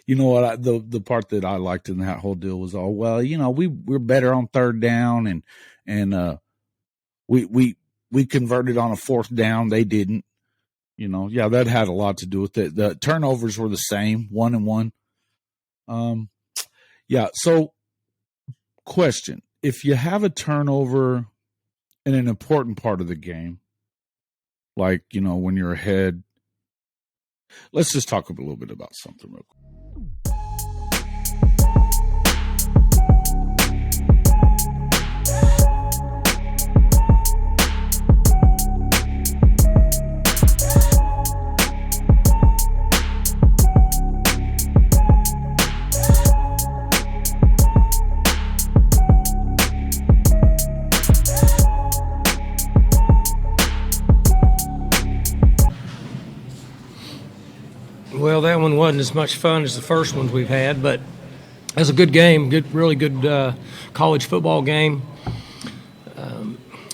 You know what? The part that I liked in that whole deal was all, well, we're better on third down, and we converted on a fourth down. They didn't. Yeah, that had a lot to do with it. The turnovers were the same, 1-1. Yeah. So, question: if you have a turnover in an important part of the game, like when you're ahead, let's just talk a little bit about something real quick. Well, that one wasn't as much fun as the first ones we've had, but it was a good game, really good college football game.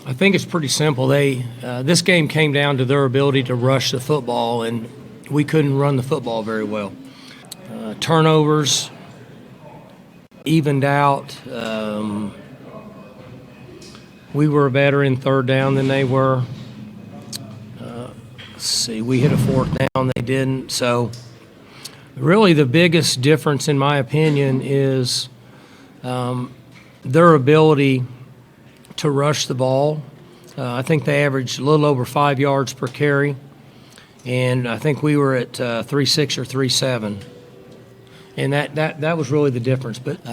I think it's pretty simple. This game came down to their ability to rush the football, and we couldn't run the football very well. Turnovers evened out. We were better in third down than they were. We hit a fourth down, they didn't. So really the biggest difference, in my opinion, is their ability to rush the ball. I think they averaged a little over 5 yards per carry, and I think we were at 3.6 or 3.7. And that was really the difference. But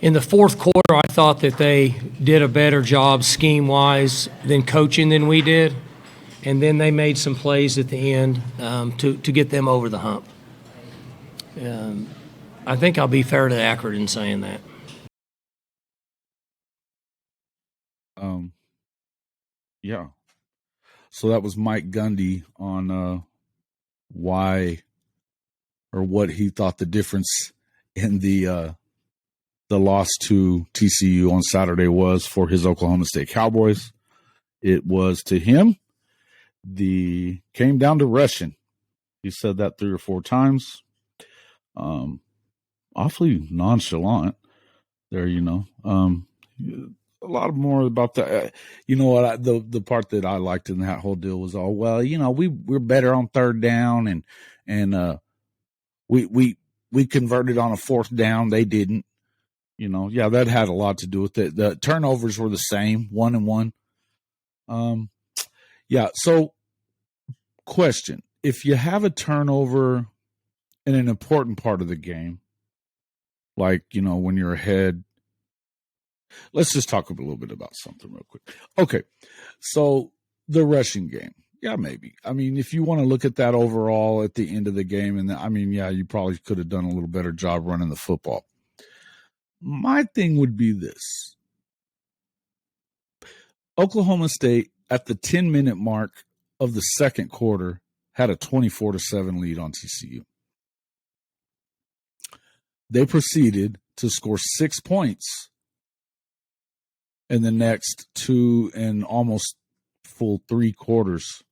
in the fourth quarter, I thought that they did a better job scheme-wise than coaching than we did. And then they made some plays at the end to get them over the hump. I think I'll be fairly accurate in saying that. Yeah. So that was Mike Gundy on why or what he thought the difference in the loss to TCU on Saturday was for his Oklahoma State Cowboys. It was, to him, came down to rushing. He said that 3 or 4 times. Awfully nonchalant there, a lot more about that. You know what? The part that I liked in that whole deal was all, well, we're better on third down, and we converted on a fourth down. They didn't. Yeah, that had a lot to do with it. The turnovers were the same, 1-1. Yeah. So, question: if you have a turnover in an important part of the game, like when you're ahead, let's just talk a little bit about something real quick. Okay. So the rushing game. Yeah, maybe. I mean, if you want to look at that overall at the end of the game, you probably could have done a little better job running the football. My thing would be this. Oklahoma State, at the 10-minute mark of the second quarter, had a 24-7 lead on TCU. They proceeded to score 6 points in the next 2 and almost full 3 quarters.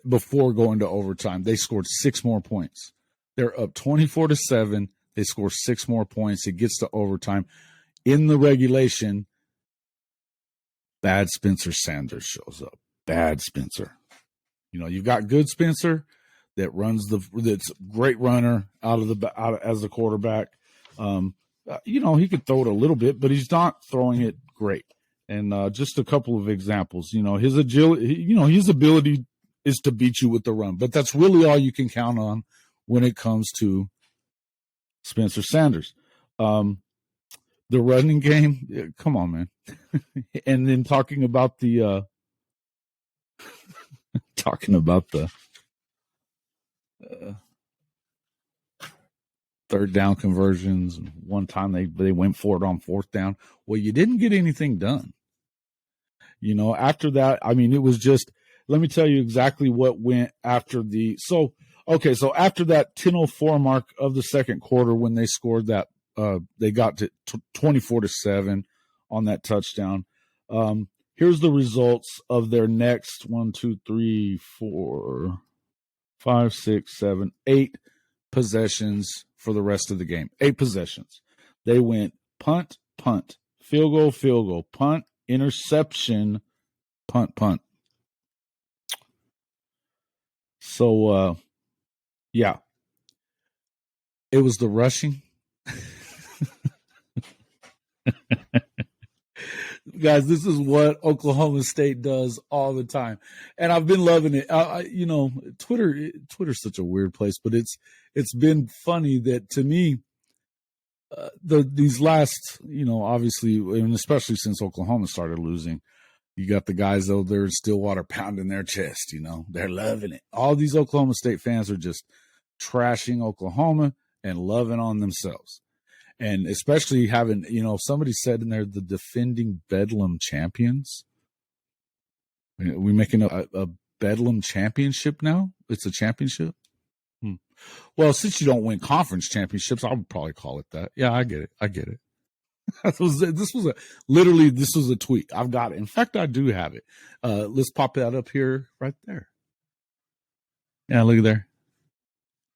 Before going to overtime, they scored 6 more points. They're up 24-7. They score 6 more points. It gets to overtime. In the regulation, bad Spencer Sanders shows up. Bad Spencer. You've got good Spencer that that's a great runner out as the quarterback. He could throw it a little bit, but he's not throwing it great. And just a couple of examples. His agility. His ability is to beat you with the run, but that's really all you can count on when it comes to Spencer Sanders. The running game, come on, man. And then talking about the third down conversions. One time they went for it on fourth down. Well, you didn't get anything done. After that, it was just, let me tell you exactly what went after so after that 10:04 mark of the second quarter, when they scored that, they got to 24-7 on that touchdown. Here's the results of their next 1, 2, 3, 4, 5, 6, 7, 8 possessions for the rest of the game. 8 possessions. They went punt, punt, field goal, punt, interception, punt, punt. So, yeah, it was the rushing. Guys, this is what Oklahoma State does all the time, and I've been loving it. Twitter's such a weird place, but it's been funny that to me, these last, obviously, and especially since Oklahoma started losing, you got the guys out there in Stillwater pounding their chest. They're loving it. All these Oklahoma State fans are just trashing Oklahoma and loving on themselves. And especially having, somebody said in there, the defending Bedlam champions. Are we making a Bedlam championship now? It's a championship? Well, since you don't win conference championships, I would probably call it that. Yeah, I get it. This was a tweet. I've got it. In fact, I do have it. Let's pop that up here, right there. Yeah, look at there.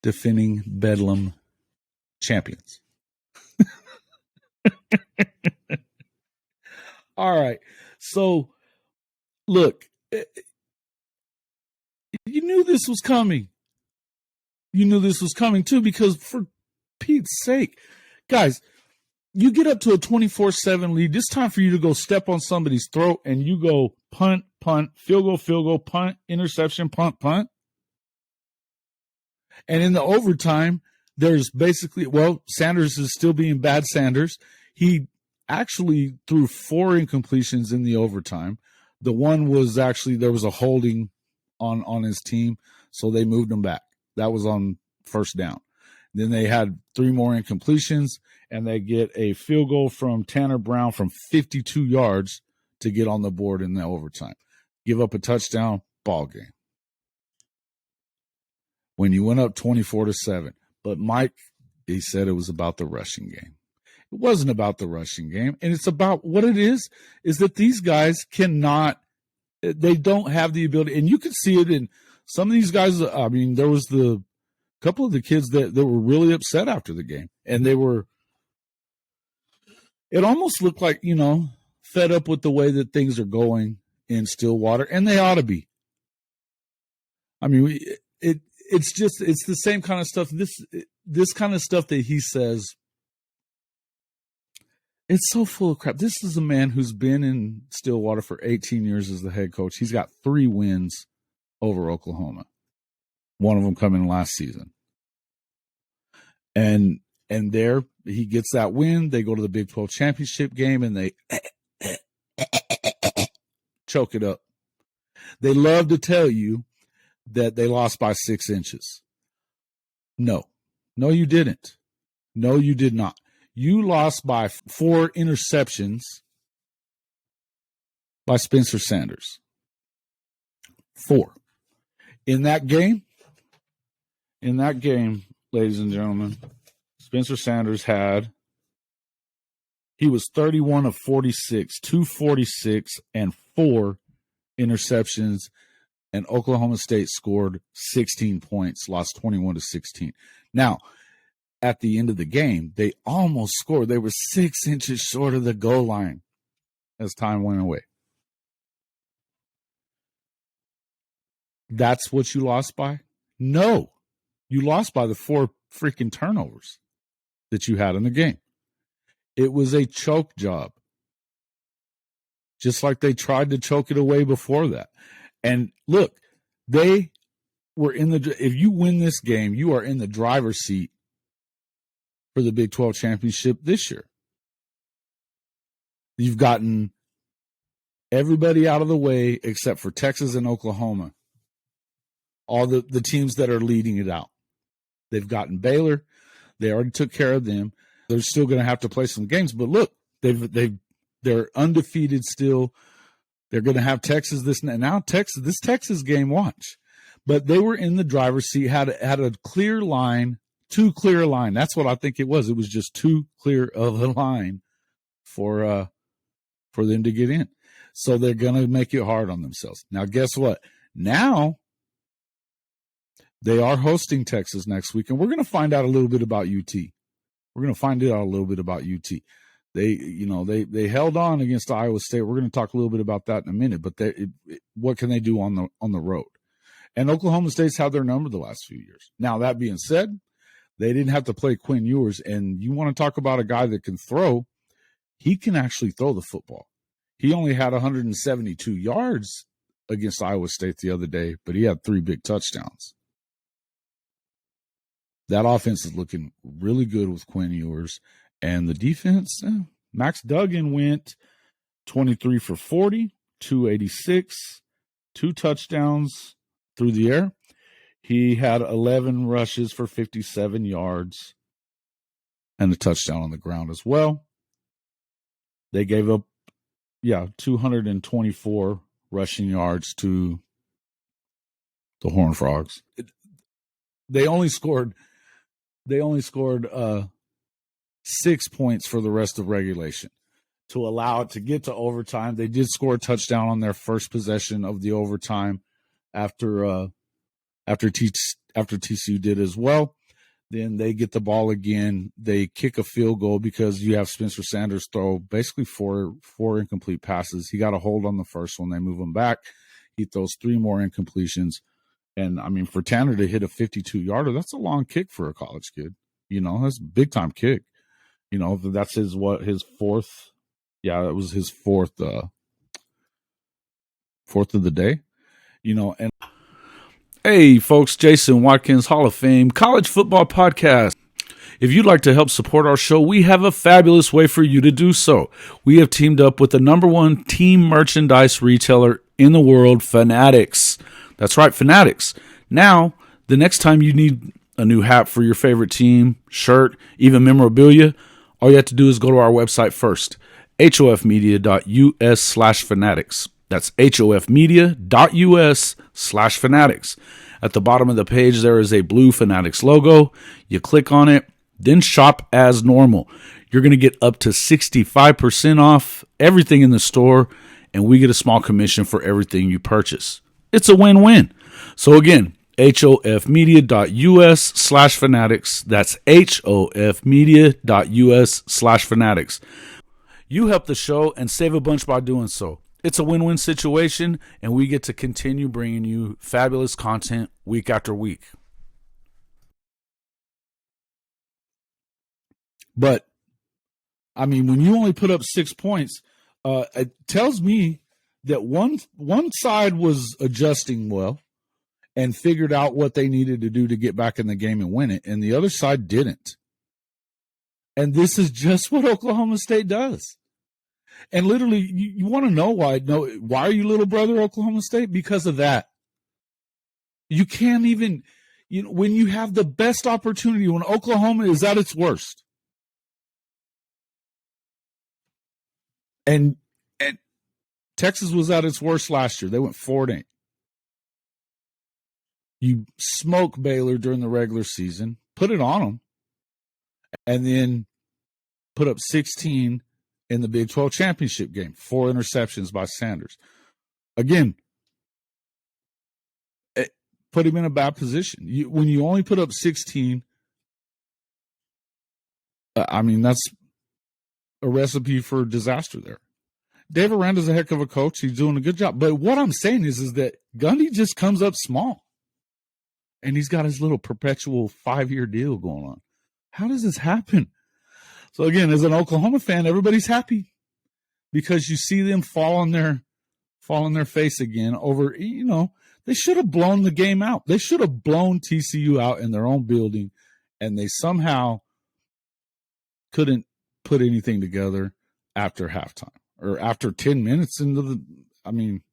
Defending Bedlam champions. All right. So, look, you knew this was coming. You knew this was coming, too, because for Pete's sake, guys, you get up to a 24-7 lead. It's time for you to go step on somebody's throat, and you go punt, punt, field goal, punt, interception, punt, punt. And in the overtime, there's basically, Sanders is still being bad Sanders. He actually threw 4 incompletions in the overtime. The one was actually, there was a holding on his team, so they moved him back. That was on first down. Then they had 3 more incompletions, and they get a field goal from Tanner Brown from 52 yards to get on the board in the overtime. Give up a touchdown, ball game. When you went up 24-7. But Mike, he said it was about the rushing game. It wasn't about the rushing game, and it's about what it is that these guys they don't have the ability, and you can see it in some of these guys. I mean, there was the couple of the kids that were really upset after the game, and it almost looked like, fed up with the way that things are going in Stillwater, and they ought to be. I mean, it's the same kind of stuff. This kind of stuff that he says, it's so full of crap. This is a man who's been in Stillwater for 18 years as the head coach. He's got 3 wins over Oklahoma. One of them coming last season. And there he gets that win. They go to the Big 12 championship game and they choke it up. They love to tell you that they lost by 6 inches. No, you didn't. No, you did not. You lost by 4 interceptions by Spencer Sanders. 4. In that game, ladies and gentlemen, Spencer Sanders he was 31 of 46, 246, and 4 interceptions, and Oklahoma State scored 16 points, lost 21-16. Now, at the end of the game, they almost scored. They were 6 inches short of the goal line as time went away. That's what you lost by? No. You lost by the 4 freaking turnovers that you had in the game. It was a choke job. Just like they tried to choke it away before that. And look, they were if you win this game, you are in the driver's seat for the Big 12 championship this year. You've gotten everybody out of the way except for Texas and Oklahoma. All the teams that are leading it out. They've gotten Baylor. They already took care of them. They're still going to have to play some games. But look, they're undefeated still. They're going to have Texas this Texas game, watch. But they were in the driver's seat, had a clear line, too clear a line. That's what I think it was. It was just too clear of a line for them to get in. So they're going to make it hard on themselves. Now, guess what? Now they are hosting Texas next week, and we're going to find out a little bit about UT. We're going to find out a little bit about UT. They held on against Iowa State. We're going to talk a little bit about that in a minute. But what can they do on the road? And Oklahoma State's had their number the last few years. Now, that being said, they didn't have to play Quinn Ewers. And you want to talk about a guy that can throw, he can actually throw the football. He only had 172 yards against Iowa State the other day, but he had 3 big touchdowns. That offense is looking really good with Quinn Ewers. And the defense, Max Duggan went 23 for 40, 286, 2 touchdowns through the air. He had 11 rushes for 57 yards and a touchdown on the ground as well. They gave up, 224 rushing yards to the Horned Frogs. They only scored 6 points for the rest of regulation to allow it to get to overtime. They did score a touchdown on their first possession of the overtime after TCU did as well. Then they get the ball again. They kick a field goal because you have Spencer Sanders throw basically four incomplete passes. He got a hold on the first one. They move him back. He throws 3 more incompletions. And, I mean, for Tanner to hit a 52-yarder, that's a long kick for a college kid. That's a big-time kick. That's his fourth. Yeah, that was his fourth of the day. And hey, folks, Jason Watkins, Hall of Fame College Football Podcast. If you'd like to help support our show, we have a fabulous way for you to do so. We have teamed up with the #1 team merchandise retailer in the world, Fanatics. That's right, Fanatics. Now, the next time you need a new hat for your favorite team, shirt, even memorabilia, all you have to do is go to our website first, hofmedia.us/fanatics. That's hofmedia.us/fanatics. At the bottom of the page, there is a blue Fanatics logo. You click on it, then shop as normal. You're going to get up to 65% off everything in the store, and we get a small commission for everything you purchase. It's a win-win. So again, hofmedia.us/fanatics. That's hofmedia.us/fanatics. You help the show and save a bunch by doing so. It's a win-win situation, and we get to continue bringing you fabulous content week after week. But, I mean, when you only put up 6 points, it tells me that one side was adjusting well and figured out what they needed to do to get back in the game and win it, and the other side didn't. And this is just what Oklahoma State does. And literally, you want to know why? No, why are you little brother Oklahoma State? Because of that. You can't even, when you have the best opportunity, when Oklahoma is at its worst. And Texas was at its worst last year. They went 4-8. You smoke Baylor during the regular season, put it on them, and then put up 16 in the Big 12 championship game. 4 interceptions by Sanders. Again, it put him in a bad position. When you only put up 16, I mean, that's a recipe for disaster there. Dave Aranda's a heck of a coach. He's doing a good job. But what I'm saying is that Gundy just comes up small. And he's got his little perpetual 5-year deal going on. How does this happen? So again, as an Oklahoma fan, everybody's happy because you see them fall on their face again over, they should have blown the game out. They should have blown TCU out in their own building, and they somehow couldn't put anything together after halftime or after 10 minutes into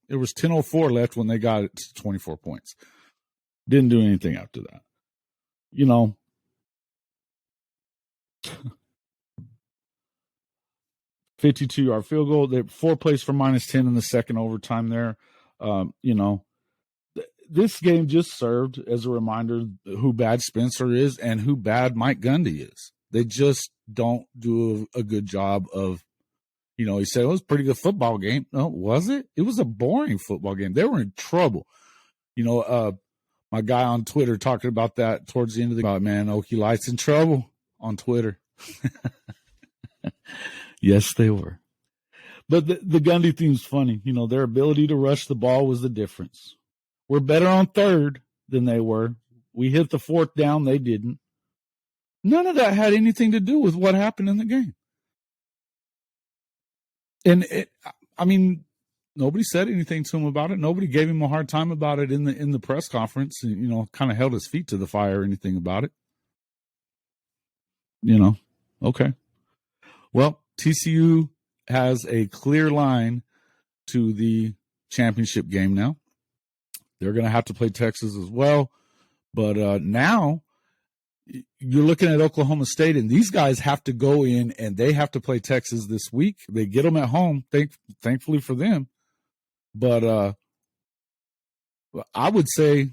it was 10:04 left when they got it to 24 points. Didn't do anything after that. 52-yard field goal. They 4 plays for -10 in the second overtime there. This game just served as a reminder who bad Spencer is and who bad Mike Gundy is. They just don't do a good job of He said it was a pretty good football game. No, was it? It was a boring football game. They were in trouble. My guy on Twitter talking about that towards the end of the game. Man, Okie Light's in trouble on Twitter. Yes, they were. But the Gundy theme's funny. Their ability to rush the ball was the difference. We're better on third than they were. We hit the fourth down. They didn't. None of that had anything to do with what happened in the game. And nobody said anything to him about it. Nobody gave him a hard time about it in the press conference. And, kind of held his feet to the fire or anything about it. Okay. Well, TCU has a clear line to the championship game now. They're going to have to play Texas as well. But now you're looking at Oklahoma State, and these guys have to go in and they have to play Texas this week. They get them at home, thankfully for them. But I would say,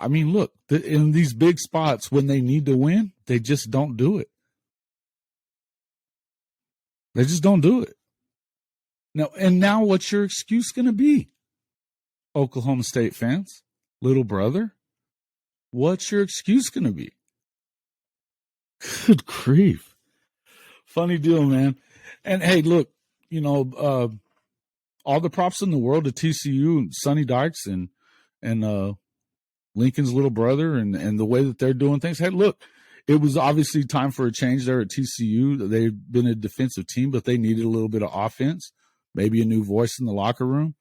look, in these big spots when they need to win, they just don't do it. They just don't do it. Now what's your excuse going to be, Oklahoma State fans? Little brother? What's your excuse going to be? Good grief. Funny deal, man. And, hey, look, all the props in the world to TCU and Sonny Dykes and Lincoln's little brother and the way that they're doing things. Hey, look, it was obviously time for a change there at TCU. They've been a defensive team, but they needed a little bit of offense, maybe a new voice in the locker room.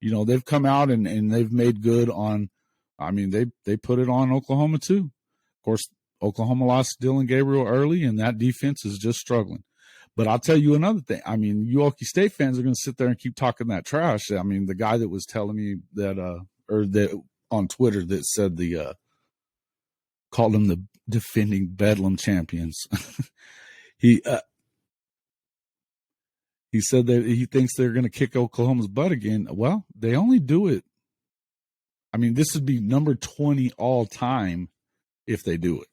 They've come out and they've made good on, they put it on Oklahoma too. Of course, Oklahoma lost Dylan Gabriel early, and that defense is just struggling. But I'll tell you another thing. You Okie State fans are going to sit there and keep talking that trash. The guy that was telling me that, on Twitter that said called them the defending Bedlam champions. He said that he thinks they're going to kick Oklahoma's butt again. Well, they only do it. This would be number 20 all time if they do it.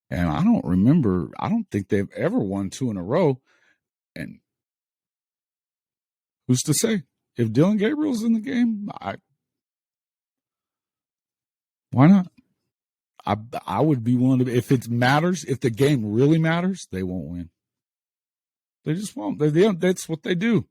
And I don't think they've ever won 2 in a row. And who's to say? If Dylan Gabriel's in the game, why not? I would be willing to. If it matters, if the game really matters, they won't win. They just won't. That's what they do.